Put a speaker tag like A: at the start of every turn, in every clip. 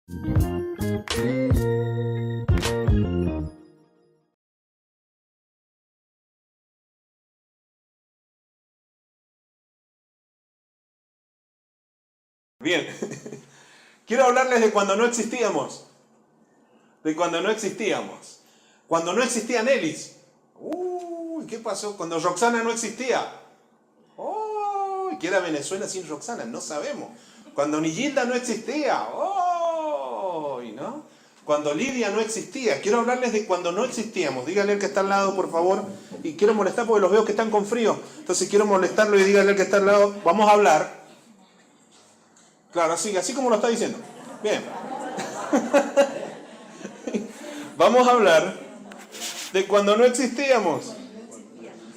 A: Bien, quiero hablarles de cuando no existíamos. De cuando no existíamos. Cuando no existía Nelis. Uy, ¿qué pasó? Cuando Roxana no existía. Uy, ¿qué era Venezuela sin Roxana? No sabemos. Cuando Nigilda no existía. Uy, ¿no? Cuando Lidia no existía. Quiero hablarles de cuando no existíamos. Dígale al que está al lado, por favor. Y quiero molestar porque los veo que están con frío. Entonces quiero molestarlo y dígale al que está al lado. Vamos a hablar. Claro, así como lo está diciendo. Bien. Vamos a hablar de cuando no existíamos.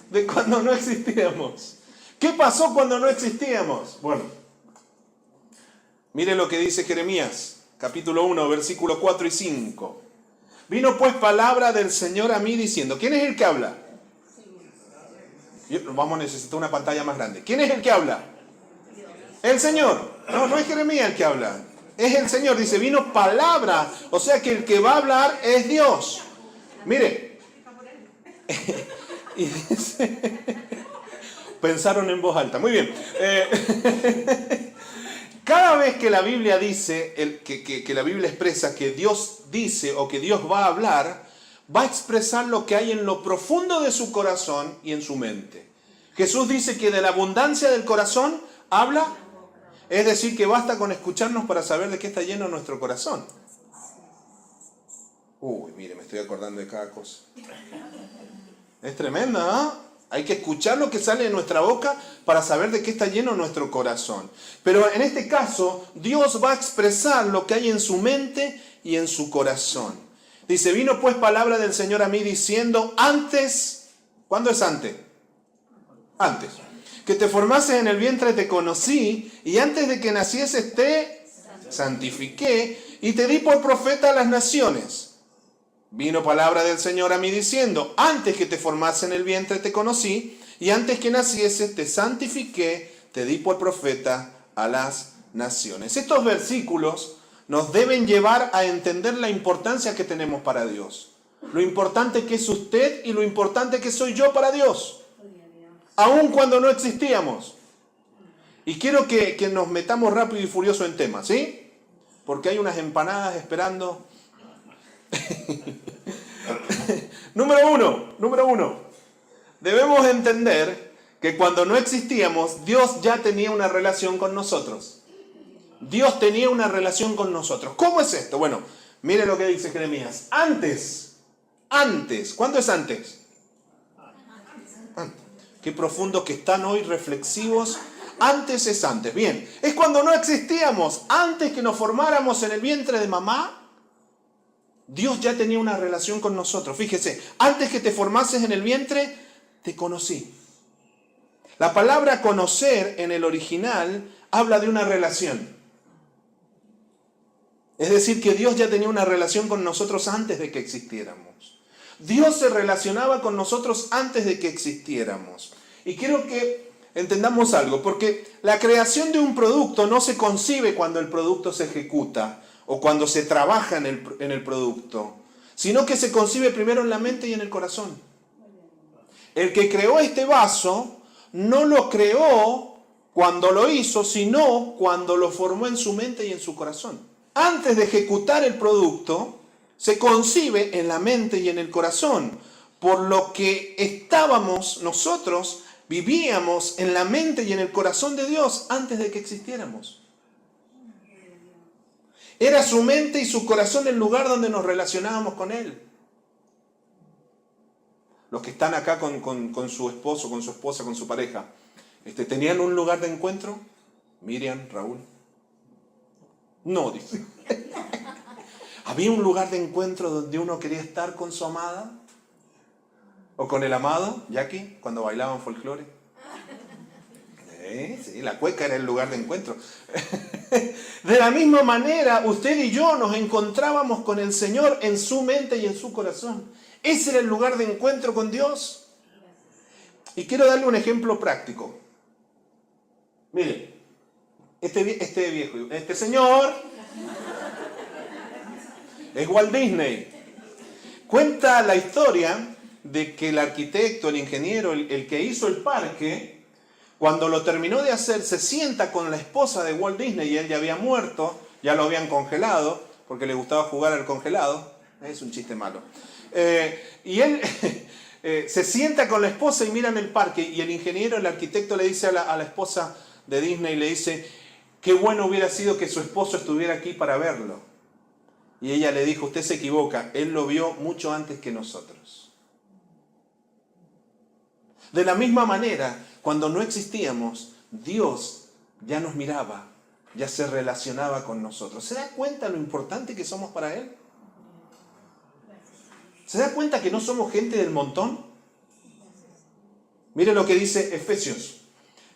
A: De cuando no existíamos. ¿Qué pasó cuando no existíamos? Bueno, mire lo que dice Jeremías, capítulo 1, versículos 4 y 5. Vino pues palabra del Señor a mí diciendo, ¿quién es el que habla? Vamos a necesitar una pantalla más grande. ¿Quién es el que habla? El Señor. No es Jeremías el que habla. Es el Señor. Dice, vino palabra. O sea que el que va a hablar es Dios. Mire. Y dice, pensaron en voz alta. Muy bien. Cada vez que la Biblia dice, que la Biblia expresa que Dios dice o que Dios va a hablar, va a expresar lo que hay en lo profundo de su corazón y en su mente. Jesús dice que de la abundancia del corazón habla. Es decir, que basta con escucharnos para saber de qué está lleno nuestro corazón. Uy, mire, me estoy acordando de cada cosa. Es tremenda, ¿no? Hay que escuchar lo que sale de nuestra boca para saber de qué está lleno nuestro corazón. Pero en este caso, Dios va a expresar lo que hay en su mente y en su corazón. Dice, vino pues palabra del Señor a mí diciendo, antes, ¿cuándo es antes? Antes. Que te formases en el vientre te conocí, y antes de que nacieses te santifiqué, y te di por profeta a las naciones. Vino palabra del Señor a mí diciendo, antes que te formase en el vientre te conocí, y antes que nacieses te santifiqué, te di por profeta a las naciones. Estos versículos nos deben llevar a entender la importancia que tenemos para Dios. Lo importante que es usted y lo importante que soy yo para Dios. Aun cuando no existíamos. Y quiero que nos metamos rápido y furioso en temas, ¿sí? Porque hay unas empanadas esperando. Número uno. Debemos entender que cuando no existíamos, Dios ya tenía una relación con nosotros. Dios tenía una relación con nosotros. ¿Cómo es esto? Bueno, mire lo que dice Jeremías. Antes. ¿Cuándo es antes? Antes. Qué profundo que están hoy reflexivos. Antes es antes. Bien, es cuando no existíamos. Antes que nos formáramos en el vientre de mamá, Dios ya tenía una relación con nosotros. Fíjese, antes que te formases en el vientre, te conocí. La palabra conocer en el original habla de una relación. Es decir, que Dios ya tenía una relación con nosotros antes de que existiéramos. Dios se relacionaba con nosotros antes de que existiéramos. Y quiero que entendamos algo, porque la creación de un producto no se concibe cuando el producto se ejecuta o cuando se trabaja en el producto, sino que se concibe primero en la mente y en el corazón. El que creó este vaso no lo creó cuando lo hizo, sino cuando lo formó en su mente y en su corazón. Antes de ejecutar el producto, se concibe en la mente y en el corazón, por lo que nosotros vivíamos en la mente y en el corazón de Dios antes de que existiéramos. Era su mente y su corazón el lugar donde nos relacionábamos con Él. Los que están acá con su esposo, con su esposa, con su pareja, ¿tenían un lugar de encuentro? Miriam, Raúl. No, dice. ¿Había un lugar de encuentro donde uno quería estar con su amada? ¿O con el amado, Jackie, cuando bailaban folclore? Sí, la cueca era el lugar de encuentro. De la misma manera, usted y yo nos encontrábamos con el Señor en su mente y en su corazón. Ese era el lugar de encuentro con Dios. Y quiero darle un ejemplo práctico. Mire, este señor Es Walt Disney. Cuenta la historia de que el arquitecto, el ingeniero, el que hizo el parque, cuando lo terminó de hacer, se sienta con la esposa de Walt Disney y él ya había muerto, ya lo habían congelado, porque le gustaba jugar al congelado. Es un chiste malo. Y él se sienta con la esposa y miran el parque, y el ingeniero, el arquitecto, le dice a la esposa de Disney, le dice, qué bueno hubiera sido que su esposo estuviera aquí para verlo. Y ella le dijo, usted se equivoca, él lo vio mucho antes que nosotros. De la misma manera, cuando no existíamos, Dios ya nos miraba, ya se relacionaba con nosotros. ¿Se da cuenta lo importante que somos para Él? ¿Se da cuenta que no somos gente del montón? Mire lo que dice Efesios,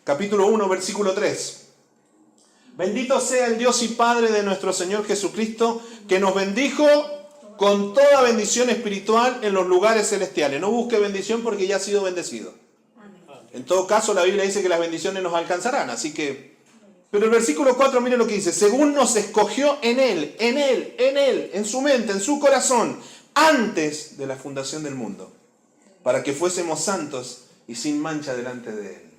A: capítulo 1, versículo 3. Bendito sea el Dios y Padre de nuestro Señor Jesucristo, que nos bendijo con toda bendición espiritual en los lugares celestiales. No busque bendición porque ya ha sido bendecido. En todo caso, la Biblia dice que las bendiciones nos alcanzarán, así que... Pero el versículo 4, mire lo que dice. Según nos escogió en Él, en su mente, en su corazón, antes de la fundación del mundo, para que fuésemos santos y sin mancha delante de Él.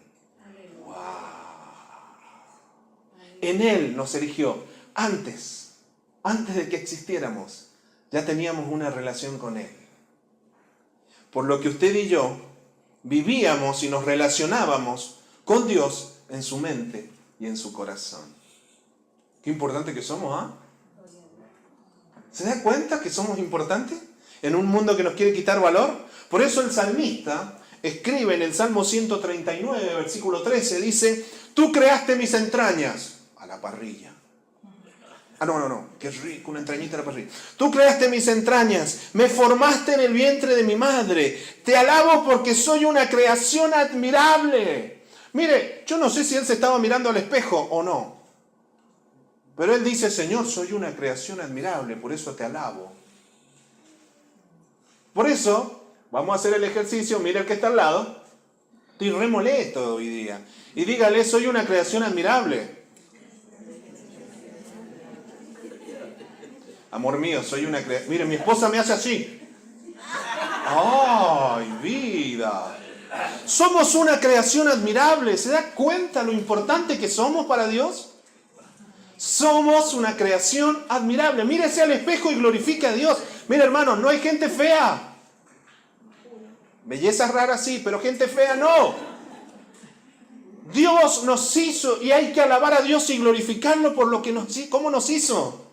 A: En Él nos eligió antes de que existiéramos. Ya teníamos una relación con Él. Por lo que usted y yo vivíamos y nos relacionábamos con Dios en su mente y en su corazón. Qué importante que somos, ¿ah? ¿Se da cuenta que somos importantes en un mundo que nos quiere quitar valor? Por eso el salmista escribe en el Salmo 139, versículo 13, dice, tú creaste mis entrañas. A la parrilla. No, qué rico, una entrañita a la parrilla. Tú creaste mis entrañas, me formaste en el vientre de mi madre. Te alabo porque soy una creación admirable. Mire, yo no sé si él se estaba mirando al espejo o no. Pero él dice, Señor, soy una creación admirable, por eso te alabo. Por eso, vamos a hacer el ejercicio, mire el que está al lado. Estoy re molesto hoy día. Y dígale, soy una creación admirable. Amor mío, soy una creación. Mire, mi esposa me hace así. ¡Ay, vida! Somos una creación admirable. ¿Se da cuenta lo importante que somos para Dios? Somos una creación admirable. Mírese al espejo y glorifique a Dios. Mire, hermano, no hay gente fea. Bellezas raras sí, pero gente fea no. Dios nos hizo y hay que alabar a Dios y glorificarlo por lo que cómo nos hizo.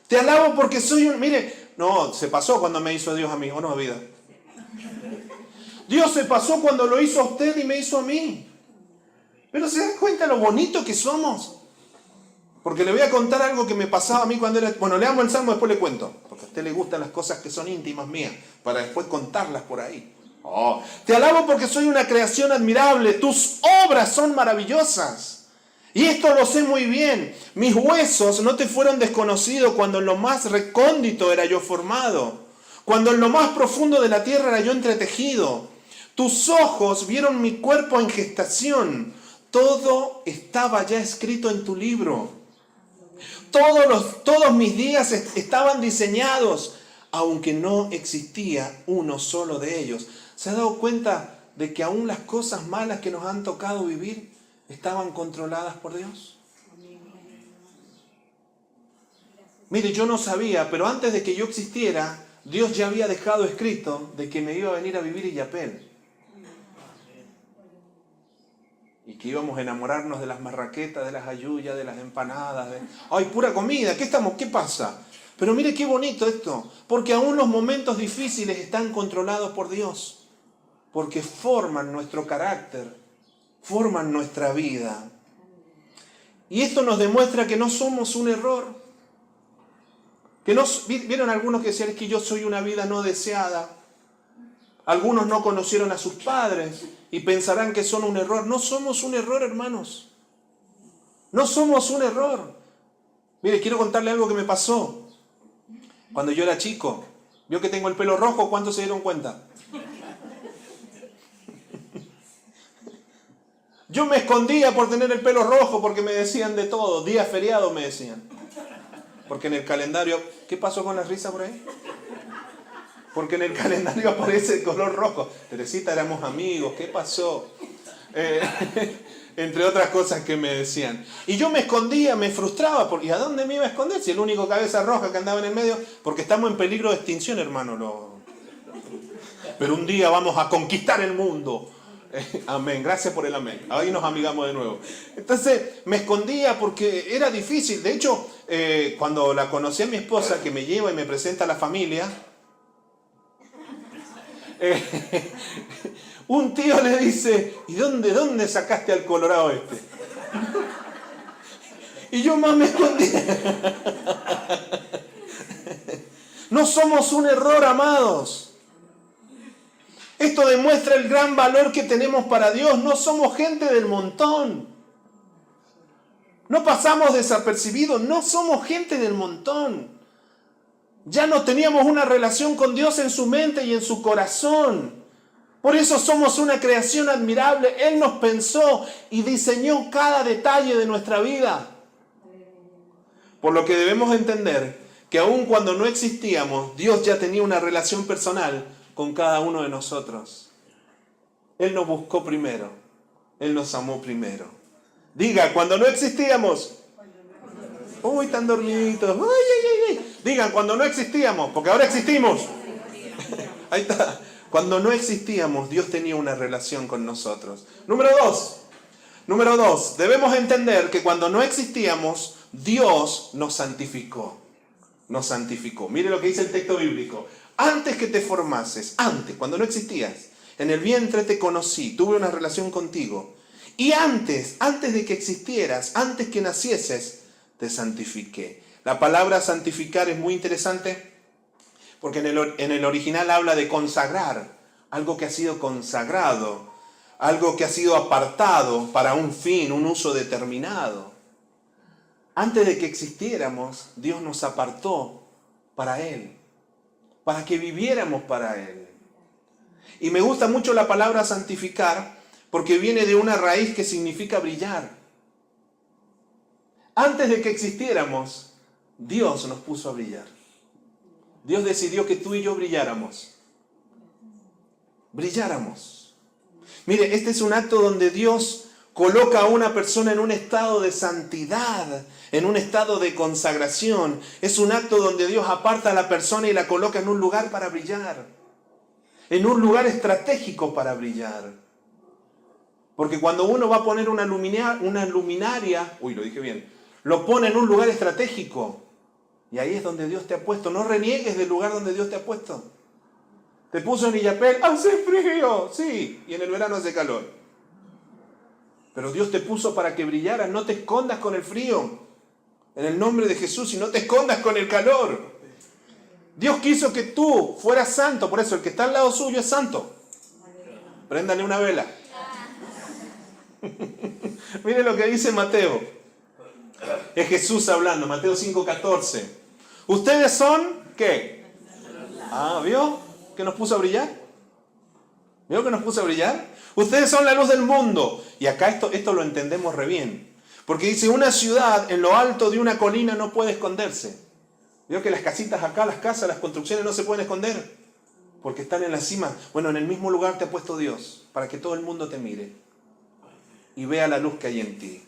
A: Te alabo porque soy un... Mire, no, se pasó cuando me hizo Dios a mí, ¿o no, vida? Dios se pasó cuando lo hizo a usted y me hizo a mí. Pero ¿se da cuenta lo bonito que somos? Porque le voy a contar algo que me pasaba a mí cuando era... Bueno, leamos el Salmo, después le cuento. Porque a usted le gustan las cosas que son íntimas mías, para después contarlas por ahí. Te alabo porque soy una creación admirable. Tus obras son maravillosas. Y esto lo sé muy bien. Mis huesos no te fueron desconocidos cuando en lo más recóndito era yo formado. Cuando en lo más profundo de la tierra era yo entretejido. Tus ojos vieron mi cuerpo en gestación. Todo estaba ya escrito en tu libro. Todos mis días estaban diseñados, aunque no existía uno solo de ellos. ¿Se ha dado cuenta de que aún las cosas malas que nos han tocado vivir estaban controladas por Dios? Mire, yo no sabía, pero antes de que yo existiera, Dios ya había dejado escrito de que me iba a venir a vivir Illapel. Y que íbamos a enamorarnos de las marraquetas, de las halluyas, de las empanadas. ¡Ay, pura comida! ¿Qué pasa? Pero mire qué bonito esto. Porque aún los momentos difíciles están controlados por Dios. Porque forman nuestro carácter. Forman nuestra vida. Y esto nos demuestra que no somos un error. ¿Vieron algunos que decían que yo soy una vida no deseada? Algunos no conocieron a sus padres y pensarán que son un error. No somos un error, hermanos. No somos un error. Mire, quiero contarle algo que me pasó. Cuando yo era chico, vio que tengo el pelo rojo, ¿cuántos se dieron cuenta? Yo me escondía por tener el pelo rojo porque me decían de todo. Día feriado me decían. Porque en el calendario... ¿Qué pasó con la risa por ahí? Porque en el calendario aparece el color rojo. Teresita, éramos amigos, ¿qué pasó? Entre otras cosas que me decían. Y yo me escondía, me frustraba. ¿Y a dónde me iba a esconder? Si el único cabeza roja que andaba en el medio... Porque estamos en peligro de extinción, hermano. Pero un día vamos a conquistar el mundo. Amén, gracias por el amén. Ahí nos amigamos de nuevo. Entonces me escondía porque era difícil. De hecho, cuando la conocí a mi esposa, que me lleva y me presenta a la familia, un tío le dice, ¿y dónde sacaste al colorado este? Y yo más me escondía. No somos un error, amados. Esto demuestra el gran valor que tenemos para Dios. No somos gente del montón. No pasamos desapercibidos. No somos gente del montón. Ya no teníamos una relación con Dios en su mente y en su corazón. Por eso somos una creación admirable. Él nos pensó y diseñó cada detalle de nuestra vida. Por lo que debemos entender que aun cuando no existíamos, Dios ya tenía una relación personal con cada uno de nosotros. Él nos buscó primero. Él nos amó primero. Diga, cuando no existíamos. Uy, tan dormiditos. Digan, cuando no existíamos, porque ahora existimos. Ahí está. Cuando no existíamos, Dios tenía una relación con nosotros. Número dos, debemos entender que cuando no existíamos, Dios nos santificó. Nos santificó. Mire lo que dice el texto bíblico. Antes que te formases, cuando no existías, en el vientre te conocí, tuve una relación contigo. Y antes de que existieras, antes que nacieses, te santifiqué. La palabra santificar es muy interesante porque en el original habla de consagrar, algo que ha sido consagrado, algo que ha sido apartado para un fin, un uso determinado. Antes de que existiéramos, Dios nos apartó para Él, para que viviéramos para Él. Y me gusta mucho la palabra santificar porque viene de una raíz que significa brillar. Antes de que existiéramos, Dios nos puso a brillar. Dios decidió que tú y yo brilláramos. Brilláramos. Mire, este es un acto donde Dios coloca a una persona en un estado de santidad, en un estado de consagración. Es un acto donde Dios aparta a la persona y la coloca en un lugar para brillar. En un lugar estratégico para brillar. Porque cuando uno va a poner una luminaria, lo dije bien, lo pone en un lugar estratégico. Y ahí es donde Dios te ha puesto. No reniegues del lugar donde Dios te ha puesto. Te puso en Illapel, hace frío, sí, y en el verano hace calor. Pero Dios te puso para que brillaras, no te escondas con el frío. En el nombre de Jesús, y no te escondas con el calor. Dios quiso que tú fueras santo, por eso el que está al lado suyo es santo. Préndale una vela. Mire lo que dice Mateo. Es Jesús hablando, Mateo 5:14. ¿Ustedes son qué? ¿Vio que nos puso a brillar? ¿Vio que nos puso a brillar? Ustedes son la luz del mundo. Y acá esto lo entendemos re bien. Porque dice, una ciudad en lo alto de una colina no puede esconderse. ¿Vio que las casitas acá, las casas, las construcciones no se pueden esconder? Porque están en la cima. Bueno, en el mismo lugar te ha puesto Dios, para que todo el mundo te mire y vea la luz que hay en ti.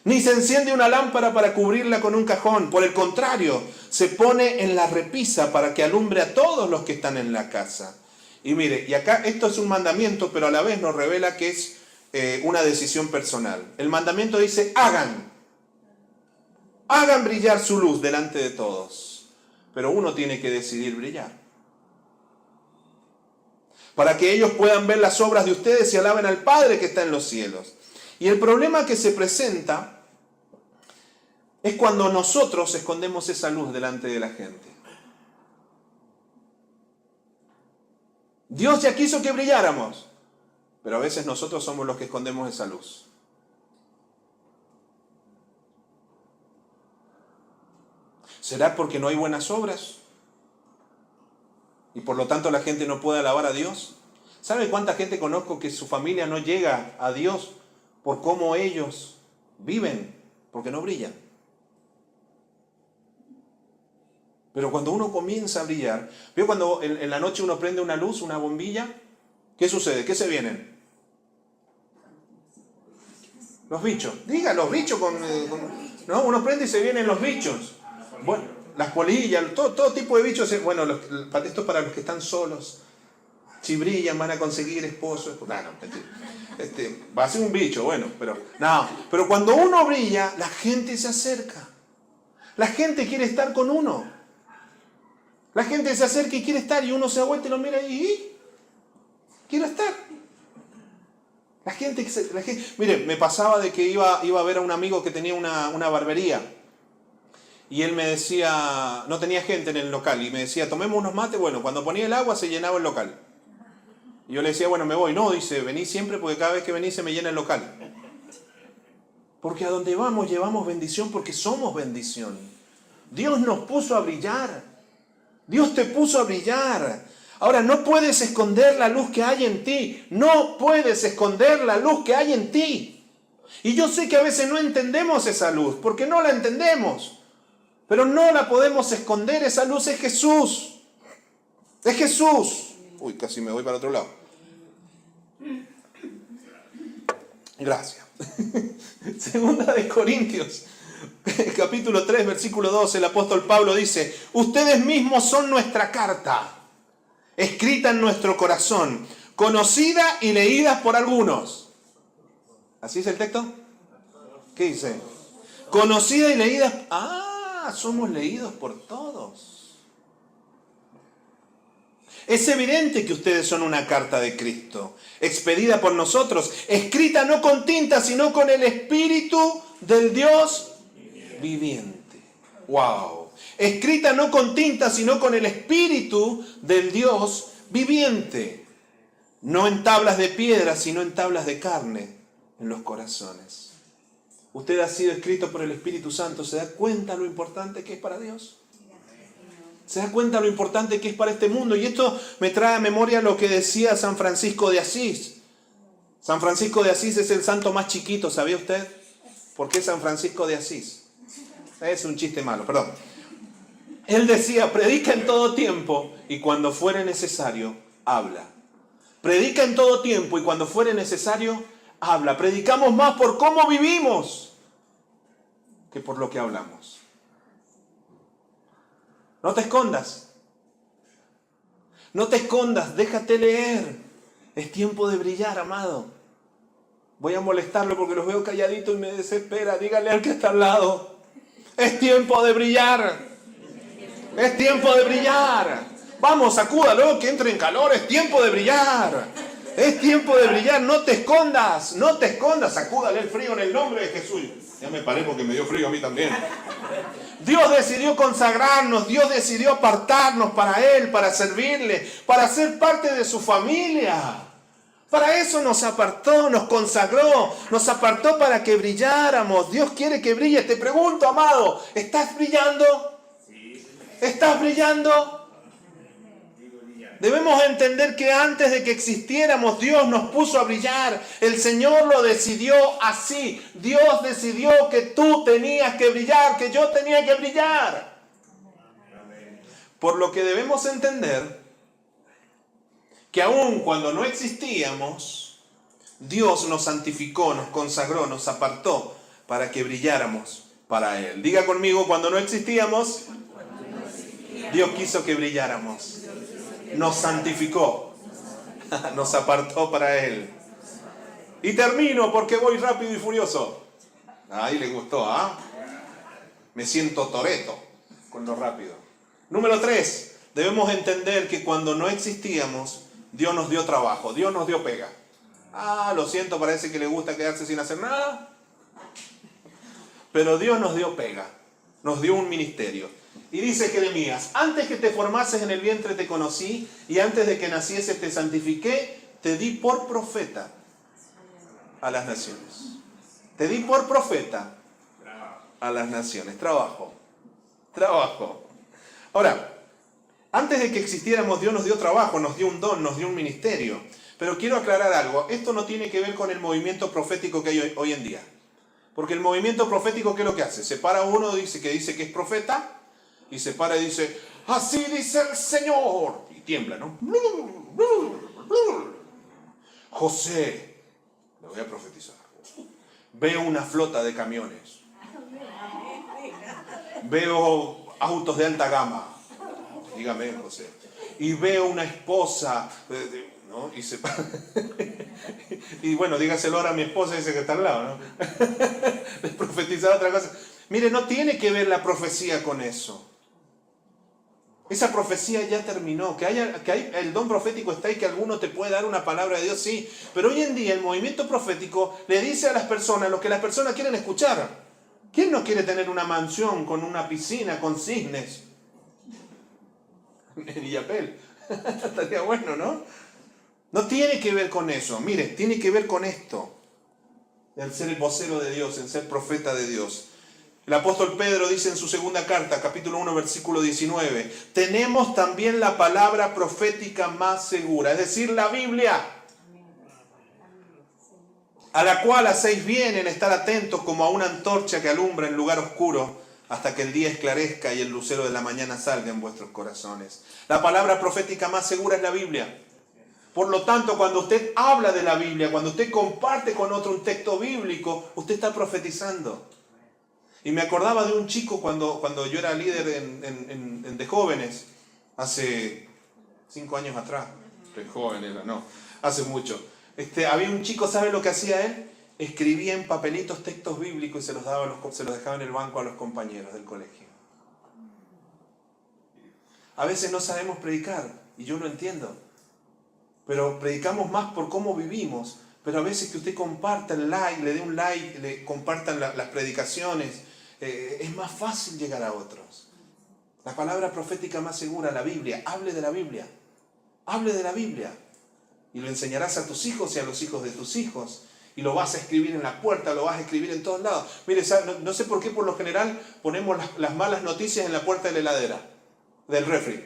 A: Ni se enciende una lámpara para cubrirla con un cajón. Por el contrario, se pone en la repisa para que alumbre a todos los que están en la casa. Y mire, y acá esto es un mandamiento, pero a la vez nos revela que es una decisión personal. El mandamiento dice, hagan brillar su luz delante de todos. Pero uno tiene que decidir brillar. Para que ellos puedan ver las obras de ustedes y alaben al Padre que está en los cielos. Y el problema que se presenta es cuando nosotros escondemos esa luz delante de la gente. Dios ya quiso que brilláramos, pero a veces nosotros somos los que escondemos esa luz. ¿Será porque no hay buenas obras? Y por lo tanto la gente no puede alabar a Dios. ¿Sabe cuánta gente conozco que su familia no llega a Dios por cómo ellos viven? Porque no brillan. Pero cuando uno comienza a brillar, ¿veo cuando en la noche uno prende una luz, una bombilla? ¿Qué sucede? ¿Qué se vienen? Los bichos. Diga, los bichos ¿no? Uno prende y se vienen los bichos. Bueno, las polillas, todo tipo de bichos. Bueno, esto es para los que están solos. Si brillan van a conseguir esposo. No, va a ser un bicho, bueno, pero cuando uno brilla, la gente se acerca. La gente quiere estar con uno. La gente se acerca y quiere estar, y uno se da vuelta y lo mira y quiero estar. La gente, mire, me pasaba de que iba a ver a un amigo que tenía una barbería. Y él me decía, no tenía gente en el local, y me decía, tomemos unos mates. Bueno, cuando ponía el agua se llenaba el local. Y yo le decía, bueno, me voy. No, dice, vení siempre porque cada vez que venís se me llena el local. Porque a donde vamos llevamos bendición porque somos bendición. Dios nos puso a brillar. Dios te puso a brillar. Ahora, no puedes esconder la luz que hay en ti. No puedes esconder la luz que hay en ti. Y yo sé que a veces no entendemos esa luz, porque no la entendemos. Pero no la podemos esconder, esa luz es Jesús. Es Jesús. Uy, casi me voy para otro lado. Gracias. Segunda de Corintios, capítulo 3, versículo 12, el apóstol Pablo dice, ustedes mismos son nuestra carta, escrita en nuestro corazón, conocida y leída por algunos. ¿Así es el texto? ¿Qué dice? Conocida y leída. Somos leídos por todos. Es evidente que ustedes son una carta de Cristo, expedida por nosotros, escrita no con tinta, sino con el Espíritu del Dios viviente. ¡Wow! Escrita no con tinta, sino con el Espíritu del Dios viviente. No en tablas de piedra, sino en tablas de carne en los corazones. Usted ha sido escrito por el Espíritu Santo. ¿Se da cuenta lo importante que es para Dios? ¿Se da cuenta lo importante que es para este mundo? Y esto me trae a memoria lo que decía San Francisco de Asís. San Francisco de Asís es el santo más chiquito, ¿sabía usted? ¿Por qué San Francisco de Asís? Es un chiste malo, perdón. Él decía, predica en todo tiempo y cuando fuere necesario, habla. Predica en todo tiempo y cuando fuere necesario, habla. Predicamos más por cómo vivimos que por lo que hablamos. No te escondas. No te escondas, déjate leer. Es tiempo de brillar, amado. Voy a molestarlo porque los veo calladitos y me desespera. Dígale al que está al lado. Es tiempo de brillar. Es tiempo de brillar. Vamos, sacúdalo, que entre en calor. Es tiempo de brillar. Es tiempo de brillar. No te escondas. No te escondas. Sacúdale el frío en el nombre de Jesús. Ya me paré porque me dio frío a mí también. Dios decidió consagrarnos, Dios decidió apartarnos para Él, para servirle, para ser parte de su familia. Para eso nos apartó, nos consagró, nos apartó para que brilláramos. Dios quiere que brille. Te pregunto, amado, ¿estás brillando? ¿Estás brillando? Debemos entender que antes de que existiéramos, Dios nos puso a brillar. El Señor lo decidió así. Dios decidió que tú tenías que brillar, que yo tenía que brillar. Por lo que debemos entender que aun cuando no existíamos, Dios nos santificó, nos consagró, nos apartó para que brilláramos para Él. Diga conmigo, cuando no existíamos, Dios quiso que brilláramos. Nos santificó, nos apartó para Él. Y termino porque voy rápido y furioso. Ahí le gustó, ¿ah? Me siento Toretto con lo rápido. Número 3, debemos entender que cuando no existíamos, Dios nos dio trabajo, Dios nos dio pega. Lo siento, parece que le gusta quedarse sin hacer nada. Pero Dios nos dio pega, nos dio un ministerio. Y dice Jeremías, antes que te formases en el vientre te conocí, y antes de que nacieses te santifiqué, te di por profeta a las naciones. Te di por profeta a las naciones. Trabajo. Ahora, antes de que existiéramos, Dios nos dio trabajo, nos dio un don, nos dio un ministerio. Pero quiero aclarar algo, esto no tiene que ver con el movimiento profético que hay hoy en día. Porque el movimiento profético, ¿qué es lo que hace? Separa a uno que dice que es profeta, Y se para y dice, así dice el Señor. Y tiembla, ¿no? José, le voy a profetizar. Veo una flota de camiones. Veo autos de alta gama. Dígame, José. Y veo una esposa, ¿no? Y se para. Y bueno, dígaselo ahora a mi esposa, dice que está al lado, ¿no? Les profetizaba otra cosa. Mire, no tiene que ver la profecía con eso. Esa profecía ya terminó. Que hay el don profético está ahí, que alguno te puede dar una palabra de Dios, sí. Pero hoy en día el movimiento profético le dice a las personas lo que las personas quieren escuchar. ¿Quién no quiere tener una mansión con una piscina, con cisnes? En Illapel. Estaría bueno, ¿no? No tiene que ver con eso. Mire, tiene que ver con esto. El ser el vocero de Dios, el ser profeta de Dios. El apóstol Pedro dice en su segunda carta, capítulo 1, versículo 19, tenemos también la palabra profética más segura, es decir, la Biblia, a la cual hacéis bien en estar atentos como a una antorcha que alumbra en lugar oscuro hasta que el día esclarezca y el lucero de la mañana salga en vuestros corazones. La palabra profética más segura es la Biblia. Por lo tanto, cuando usted habla de la Biblia, cuando usted comparte con otro un texto bíblico, usted está profetizando. Y me acordaba de un chico cuando yo era líder de jóvenes, hace 5 años atrás. De joven era, no, hace mucho. Había un chico, ¿sabe lo que hacía él? Escribía en papelitos textos bíblicos y se los dejaba en el banco a los compañeros del colegio. A veces no sabemos predicar, y yo lo entiendo. Pero predicamos más por cómo vivimos. Pero a veces que usted comparta el like, le dé un like, le compartan las predicaciones, es más fácil llegar a otros. La palabra profética más segura, la Biblia. Hable de la Biblia. Hable de la Biblia. Y lo enseñarás a tus hijos y a los hijos de tus hijos. Y lo vas a escribir en la puerta, lo vas a escribir en todos lados. Mire, no sé por qué por lo general ponemos las malas noticias en la puerta de la heladera. Del refri.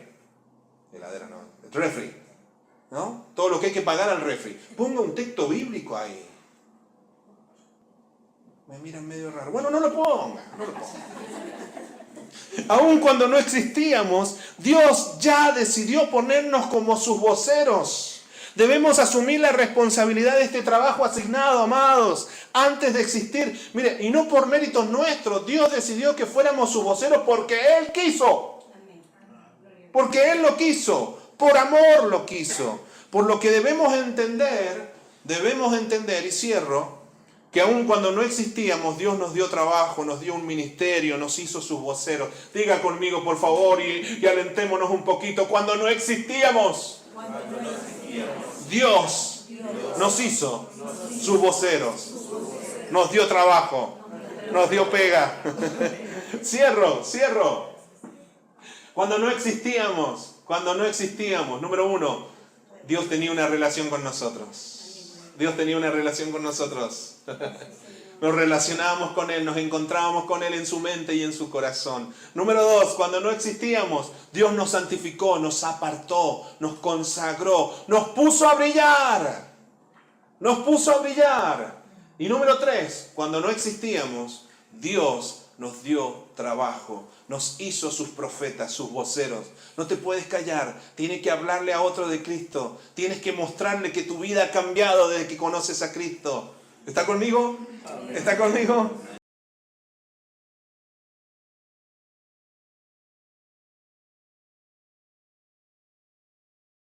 A: Heladera no, del refri. ¿No? Todo lo que hay que pagar al refri. Ponga un texto bíblico ahí. Me miran medio raro. Bueno, no lo ponga. Aun cuando no existíamos, Dios ya decidió ponernos como sus voceros. Debemos asumir la responsabilidad de este trabajo asignado, amados, antes de existir. Mire, y no por méritos nuestros. Dios decidió que fuéramos sus voceros porque Él quiso. Porque Él lo quiso. Por amor lo quiso. Por lo que debemos entender, y cierro, que aun cuando no existíamos, Dios nos dio trabajo, nos dio un ministerio, nos hizo sus voceros. Diga conmigo, por favor, y alentémonos un poquito. Cuando no existíamos, Dios nos hizo sus voceros. Nos dio trabajo, nos dio pega. Cierro. Cuando no existíamos, número 1, Dios tenía una relación con nosotros. Nos relacionábamos con Él, nos encontrábamos con Él en su mente y en su corazón. Número 2, cuando no existíamos, Dios nos santificó, nos apartó, nos consagró, nos puso a brillar. Y número 3, cuando no existíamos, Dios nos dio trabajo, nos hizo sus profetas, sus voceros. No te puedes callar, tienes que hablarle a otro de Cristo, tienes que mostrarle que tu vida ha cambiado desde que conoces a Cristo. ¿Está conmigo?